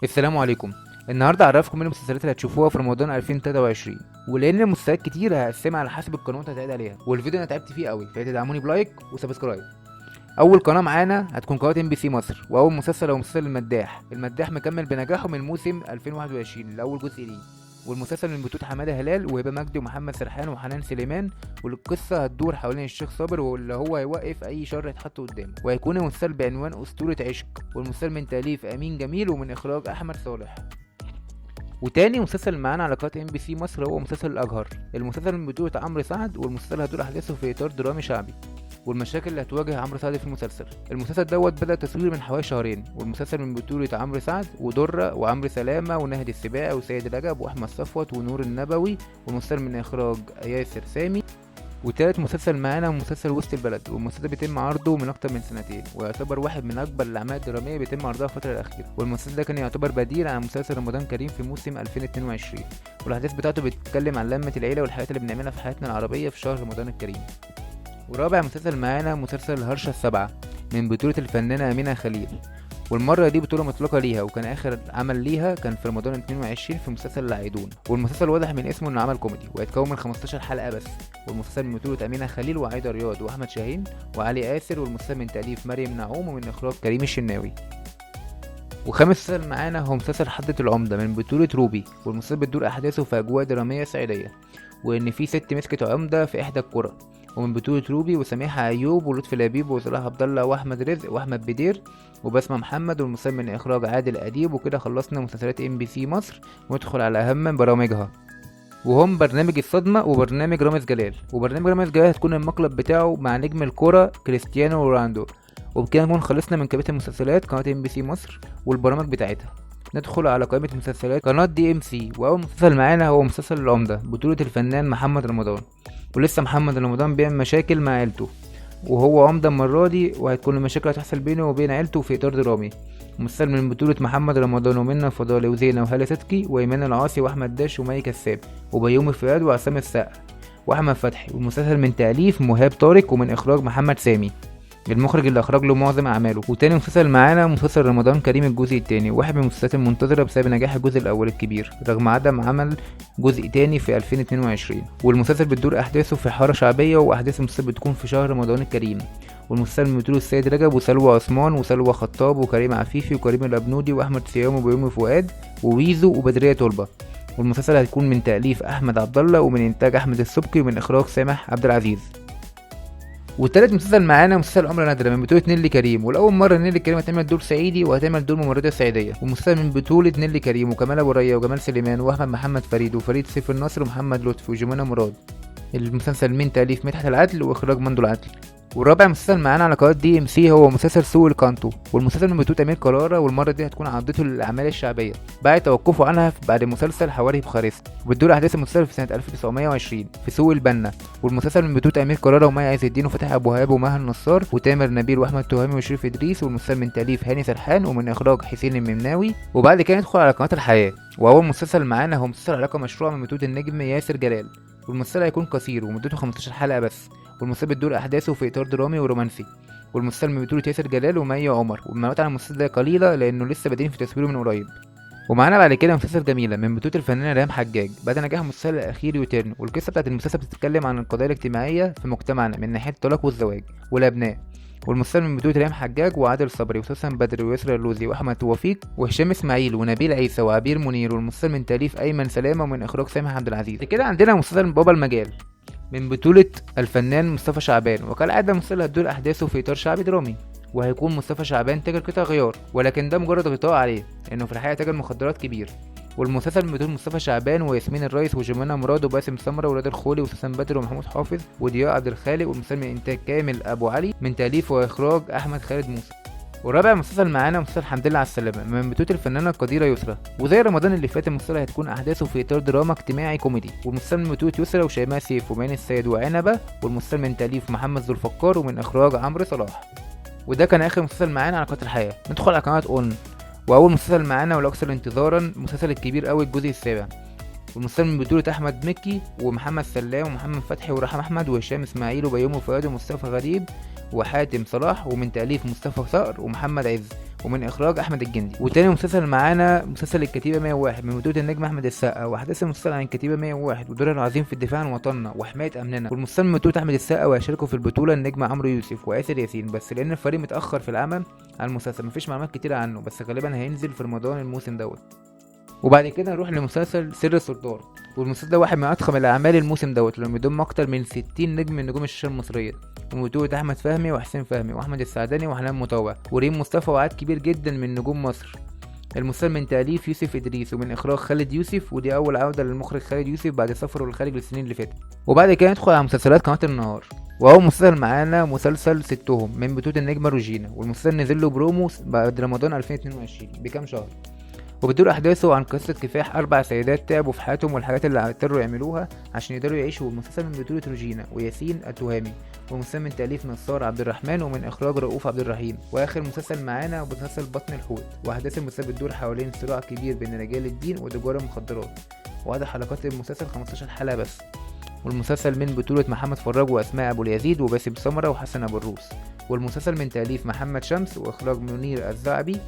السلام عليكم. النهارده هعرفكم من المسلسلات اللي هتشوفوها في رمضان 2023، ولان المسلسلات كتير هقسمها على حسب القناه اللي هتعيد عليها، والفيديو انا تعبت فيه قوي فتدعموني بلايك وسبسكرايب. اول قناه معانا هتكون قناه ام بي سي مصر، واول مسلسل هو مسلسل المداح مكمل بنجاحه من موسم 2021 لاول جزء ليه، والمسلسل من بطولة حماده هلال وهبه مجدي ومحمد سرحان وحنان سليمان، والقصه هتدور حوالين الشيخ صابر واللي هو هيوقف اي شر يتحط قدامه، وهيكون المسلسل بعنوان اسطوره عشق، والمسلسل من تاليف امين جميل ومن اخراج احمد صالح. وتاني مسلسل معانا على قناة ام بي سي مصر هو مسلسل الأجهر. المسلسل من بطولة عمرو سعد، والمسلسل هتدور أحداثه في إطار درامي شعبي، والمشاكل اللي هتواجه عمرو سعد في المسلسل دوت بدأ تصوير من حوالي شهرين، والمسلسل من بطولة عمرو سعد ودرة وعمرو سلامة ونهدي السباعي وسيد رجب وأحمد صفوت ونور النبوي، والمسلسل من إخراج ياسر سامي. وتالت مسلسل معانا مسلسل وسط البلد، والمسلسل بيتم عرضه من اكتر من سنتين، ويعتبر واحد من اكبر الاعمال الدراميه بيتم عرضها الفتره الاخيره، والمسلسل ده كان يعتبر بديل عن مسلسل رمضان كريم في موسم 2022، والاحداث بتاعته بتتكلم عن لمه العيله والحاجات اللي بنعملها في حياتنا العربيه في شهر رمضان الكريم. ورابع مسلسل معانا مسلسل الهرشة السابعة من بطولة الفنانة أمينة خليل، والمرة دي بطولة مطلقة ليها، وكان آخر عمل ليها كان في رمضان 22 في مسلسل العائدون، والمسلسل واضح من اسمه إنه عمل كوميدي وهيتكون من 15 حلقة بس، والمسلسل من بطولة أمينة خليل وعايدة رياض وأحمد شاهين وعلي آسر، والمسلسل من تأليف مريم نعوم ومن إخراج كريم الشناوي. وخامس مسلسل معانا هو مسلسل حضرة العمدة من بطولة روبي، والمسلسل بتدور أحداثه في أجواء درامية صعيدية، وإن في ست مسكت عمدة في إحدى القرى، ومن بطولة روبي وسميحة أيوب ولطفي لبيب وصلاح عبد الله وأحمد رزق وأحمد بدير وبسمة محمد، والمسلسل من إخراج عادل أديب. وكده خلصنا مسلسلات ام بي سي مصر، وندخل على أهم برامجها، وهم برنامج الصدمة وبرنامج رامز جلال. وبرنامج رامز جلال هتكون المقلب بتاعه مع نجم الكرة كريستيانو رونالدو. وبكده نكون خلصنا من كبيرة المسلسلات قناة ام بي سي مصر والبرامج بتاعتها. ندخل على قائمة مسلسلات قناة دي ام سي، واول مسلسل معانا هو مسلسل العمدة بطولة الفنان محمد رمضان. ولسه محمد رمضان بيعمل مشاكل مع عيلته، وهو عمدة المرة دي، وهتكون المشاكل هتحصل بينه وبين عيلته في إطار درامي. مسلسل من بطولة محمد رمضان ومنى فضالي وزينة وهالة صدقي وإيمان العاصي وأحمد داش ومي كساب وبيومي فؤاد وعصام السقا وأحمد فتحي، والمسلسل من تأليف مهاب طارق ومن إخراج محمد سامي، المخرج اللي اخرج له معظم اعماله. وتاني مسلسل معانا مسلسل رمضان كريم الجزء التاني، واحد من المسلسلات المنتظره بسبب نجاح الجزء الاول الكبير رغم عدم عمل جزء تاني في 2022. والمسلسل بتدور احداثه في حاره شعبيه، واحداث المسلسل بتكون في شهر رمضان الكريم، والمسلسل من بطولة السيد رجب وسلوى عثمان وسلوى خطاب وكريم عفيفي وكريم الابنودي واحمد صيام وبيومي فؤاد وويزو وبدرية طلبة، والمسلسل هتكون من تأليف احمد عبد الله ومن انتاج احمد السبكي ومن اخراج سامح عبد العزيز. والتالت مسلسل معانا مسلسل عمر نادرة من بطولة نيللي كريم، والأول مرة نيللي كريم هتعمل دور صعيدي وهتعمل دور ممرضة صعيدية، ومسلسل من بطولة نيللي كريم وكمال أبو ريا وجمال سليمان وأحمد محمد فريد وفريد سيف النصر ومحمد لطفي وجمانة مراد. المسلسل من تأليف مدحت العدل وإخراج مندو العدل. والرابع مسلسل معانا على قناة دي ام سي هو مسلسل سوق الكانتو، والمسلسل من بطولة أمير كرارة، والمرة دي هتكون عودته للأعمال الشعبية بعد توقفه عنها بعد مسلسل حواري بوخارست، وبتدور أحداث المسلسل في سنة 1920 في سوق البنا. والمسلسل من بطولة أمير كرارة ومي عز الدين وفتحي أبو وهاب ومها النصار وتامر نبيل وأحمد تهامي وشريف إدريس، والمسلسل من تأليف هاني سرحان ومن إخراج حسين المناوي. وبعد كده ندخل على قناة الحياة، وأول مسلسل معانا هو مسلسل علاقة مشروعة من بطولة النجم ياسر جلال، والمسلسل هيكون قصير ومدته 15 حلقة بس، والمسلسل بتدور أحداثه في إطار درامي ورومانسي، والمسلسل من بطولة ياسر جلال ومي عمر، والمعلومات عن المسلسل ده قليلة لأنه لسه بادئين في تصويره من قريب. ومعانا بعد كده مسلسل جميلة من بطولة الفنانة ريهام حجاج بعد نجاح المسلسل الأخير يوتيرن، والقصة بتاعت المسلسل بتتكلم عن القضايا الاجتماعية في مجتمعنا من ناحية الطلاق والزواج والأبناء. والمسلسل من بطولة ريهام حجاج وعادل صبري وسوسن بدري ويسرا اللوزي وأحمد توفيق وهشام إسماعيل ونبيل عيسى وعبير منير، والمسلسل من تأليف أيمن سلامة ومن إخراج سامح عبد العزيز. كده عندنا مسلسل بابا المجال من بطولة الفنان مصطفى شعبان، وكالعادة المسلسل هتدور أحداثه في إطار شعبي درامي، وهيكون مصطفى شعبان تاجر قطع غيار، ولكن ده مجرد غطاء عليه لأنه في الحقيقة تاجر مخدرات كبير. والمسلسل من بطولة مصطفى شعبان وياسمين الريس وجمانة مراد وباسم سمرة وراد الخولي وسوسن بدر ومحمود حافظ وضياء عبد الخالق، والمسلسل من إنتاج كامل أبو علي من تأليف وإخراج أحمد خالد موسى. ورابع مسلسل معانا مسلسل الحمد لله على السلامة من بطولة الفنانة القديرة يسرا، وزي رمضان اللي فات المسلسل هتكون أحداثه في إطار دراما اجتماعي كوميدي، والمسلسل من بطولة يسرا وشيماء سيف ومين السيد وعنبة، والمسلسل من تأليف محمد ذو الفقار ومن إخراج عمرو صلاح. وده كان آخر مسلسل معانا على قناة الحياة. ندخل على قناة أون، وأول مسلسل معانا والأكثر انتظارا المسلسل الكبير أوي الجزء السابع، والمسلسل من بطولة أحمد مكي ومحمد سلام ومحمد فتحي ورحمة أحمد وهشام إسماعيل وبيومي فؤاد ومصطفى غريب وحاتم صلاح، ومن تأليف مصطفى صقر ومحمد عز، ومن اخراج احمد الجندي. وتاني مسلسل معانا مسلسل الكتيبه 101 من بطوله النجم احمد السقا، واحداث المسلسل عن الكتيبه 101 ودورها العظيم في الدفاع عن وطننا وحمايه امننا. والمسلسل من بطوله احمد السقا، وهيشاركوا في البطوله النجم عمرو يوسف وآسر ياسين. بس لان الفريق متاخر في العمل على المسلسل مفيش معلومات كتيره عنه، بس غالبا هينزل في رمضان الموسم دوت. وبعد كده نروح لمسلسل سر السلطان، والمسلسل ده واحد من اضخم الاعمال الموسم دوت، لانه بيضم اكتر من 60 نجم من نجوم الشاشه المصريه، وبطولة احمد فهمي وحسين فهمي واحمد السعداني وحنان مطوع وريم مصطفى وعدد كبير جدا من نجوم مصر. المسلسل من تأليف يوسف إدريس ومن إخراج خالد يوسف، ودي أول عودة للمخرج خالد يوسف بعد سفره للخارج السنين اللي فاتت. وبعد كده ندخل على مسلسلات قناة النهار، وأول مسلسل معانا مسلسل ستهم من بطولة النجمة روجينا، والمسلسل نزل له برومو بعد رمضان 2022 بكام شهر، وبتدور أحداثه عن قصة كفاح 4 سيدات تعبوا في حياتهم والحاجات اللي اضطروا يعملوها عشان يقدروا يعيشوا. المسلسل من بطولة روجينا وياسين التهامي، ومسلسل من تأليف نصار عبد الرحمن ومن إخراج رؤوف عبد الرحيم. وآخر مسلسل معانا مسلسل بطن الحوت، وأحداث المسلسل بتدور حوالين صراع كبير بين رجال الدين وتجار المخدرات، وعدد حلقات المسلسل 15 حلقة بس. والمسلسل من بطولة محمد فراج وأسماء أبو اليزيد وباسم سمرة وحسن أبو الروس. والمسلسل من تأليف محمد شمس وإخراج منير الزعبي.